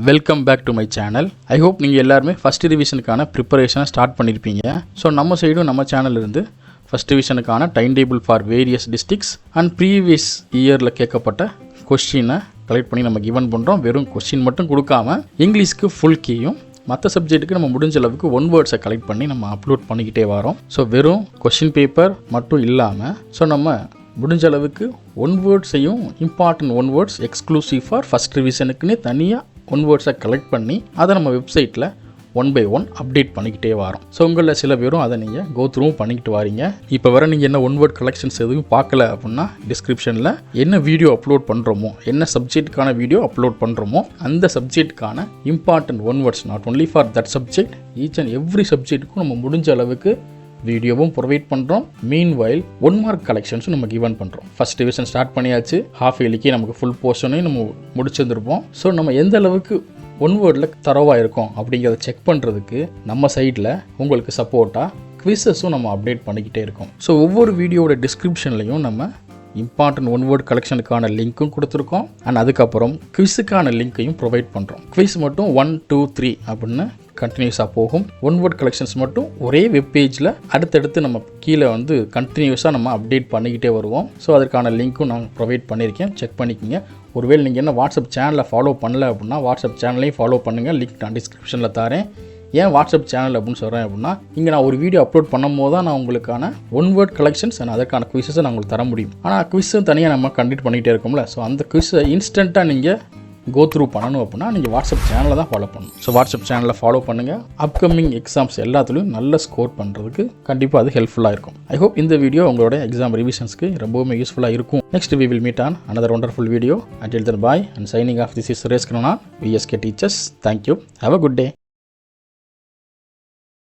Welcome back to my channel. I hope நீங்கள் எல்லாருமே first ரிவிஷனுக்கான ப்ரிப்பரேஷனை ஸ்டார்ட் பண்ணியிருப்பீங்க. ஸோ நம்ம சைடும் நம்ம சேனல்லேருந்து ஃபஸ்ட் ரிவிஷனுக்கான time table for various districts and previous இயரில் கேட்கப்பட்ட கொஸ்டினை கலெக்ட் பண்ணி நம்ம கிவன் பண்ணுறோம். வெறும் கொஸ்டின் மட்டும் கொடுக்காம இங்கிலீஷ்க்கு ஃபுல் கீயும் மற்ற சப்ஜெக்ட்டுக்கு நம்ம முடிஞ்ச அளவுக்கு ஒன் வேர்ட்ஸை கலெக்ட் பண்ணி நம்ம அப்லோட் பண்ணிக்கிட்டே வரோம். ஸோ வெறும் கொஸ்டின் பேப்பர் மட்டும் இல்லாமல் நம்ம முடிஞ்ச அளவுக்கு ஒன் வேர்ட்ஸையும் important one words exclusive for first ரிவிஷனுக்குன்னே தனியாக ஒன் வேர்ட்ஸை கலெக்ட் பண்ணி அதை நம்ம வெப்சைட்டில் ஒன் பை ஒன் அப்டேட் பண்ணிக்கிட்டே வரோம். ஸோ உங்களில் சில பேரும் அதை நீங்கள் கோ த்ரூவும் பண்ணிக்கிட்டு வரீங்க. இப்போ வர நீங்கள் என்ன ஒன் வேர்ட் கலெக்ஷன்ஸ் எதுவும் பார்க்கல அப்படின்னா டிஸ்கிரிப்ஷனில் என்ன வீடியோ அப்லோட் பண்ணுறோமோ, என்ன சப்ஜெக்ட்டுக்கான வீடியோ அப்லோட் பண்ணுறோமோ அந்த சப்ஜெக்ட்டுக்கான important one words not only for that subject, each and every சப்ஜெக்ட்டுக்கும் நம்ம முடிஞ்ச அளவுக்கு வீடியோவும் ப்ரொவைட் பண்ணுறோம். மீன் வைல் 1 மார்க் கலெக்ஷன்ஸும் நம்ம கிவன் பண்ணுறோம். ஃபஸ்ட் டிவிஷன் ஸ்டார்ட் பண்ணியாச்சு, ஹாஃப் இயர்லிக்கு நமக்கு ஃபுல் போர்ஷனையும் நம்ம முடிச்சிருந்துருப்போம். ஸோ நம்ம எந்த அளவுக்கு ஒன் வேர்டில் தரவாக இருக்கும் அப்படிங்கிறத செக் பண்ணுறதுக்கு நம்ம சைடில் உங்களுக்கு சப்போர்ட்டாக குவிஸஸும் நம்ம அப்டேட் பண்ணிக்கிட்டே இருக்கோம். ஸோ ஒவ்வொரு வீடியோவோட டிஸ்கிரிப்ஷன்லையும் நம்ம இம்பார்ட்டன்ட் ஒன் வேர்ட் கலெக்ஷனுக்கான லிங்க்கும் கொடுத்துருக்கோம். அண்ட் அதுக்கப்புறம் குவிஸுக்கான லிங்க்கையும் ப்ரொவைட் பண்ணுறோம். குவிஸ் மட்டும் 1, 2, 3 அப்படின்னு கண்டினியூஸாக போகும். ஒன் வேர்ட் கலெக்ஷன்ஸ் மட்டும் ஒரே வெப் பேஜில் அடுத்தடுத்து நம்ம கீழே கண்டினியூஸாக நம்ம அப்டேட் பண்ணிக்கிட்டே வருவோம். ஸோ அதற்கான லிங்க்கும் நான் ப்ரொவைட் பண்ணியிருக்கேன், செக் பண்ணிக்கோங்க. ஒருவேளை நீங்கள் என்ன வாட்ஸ்அப் சேனலில் ஃபாலோ பண்ணல அப்படின்னா வாட்ஸ்அப் சேனலையும் ஃபாலோ பண்ணுங்கள். லிங்க் நான் டிஸ்கிரிப்ஷனில் தரேன். ஏன் வாட்ஸ்அப் சேனல் அப்படின்னு சொல்கிறேன் அப்படின்னா, இங்கே நான் ஒரு வீடியோ அப்லோட் பண்ணும் போது தான் நான் உங்களுக்கான ஒன் வேர்ட் கலெக்ஷன்ஸ் அண்ட் அதற்கான குவிஸஸை நான் உங்களுக்கு தர முடியும். ஆனால் குவிஸும் தனியாக நம்ம கண்டக்ட் பண்ணிகிட்டே இருக்கோம்ல. ஸோ அந்த குவிஸை இன்ஸ்டண்ட்டாக நீங்கள் கோ த்ரூ பண்ணணும் அப்படின்னா நீங்கள் வாட்ஸ்அப் சேனலில் தான் ஃபாலோ பண்ணணும். ஸோ வாட்ஸ்அப் சேனலில் ஃபாலோ பண்ணுங்கள். அப்கமிங் எக்ஸாம்ஸ் எல்லாத்துலேயும் நல்ல ஸ்கோர் பண்ணுறதுக்கு கண்டிப்பாக அது ஹெல்ப்ஃபுல்லாக இருக்கும். ஐ ஹோப் இந்த வீடியோ உங்களோட எக்ஸாம் ரிவிஷன்ஸ்க்கு ரொம்பவுமே யூஸ்ஃபுல்லாக இருக்கும். Next we will meet on another wonderful video. Until then, bye and signing off. This is Suresh Krishnan, VSK Teachers. Thank you. Have a good day.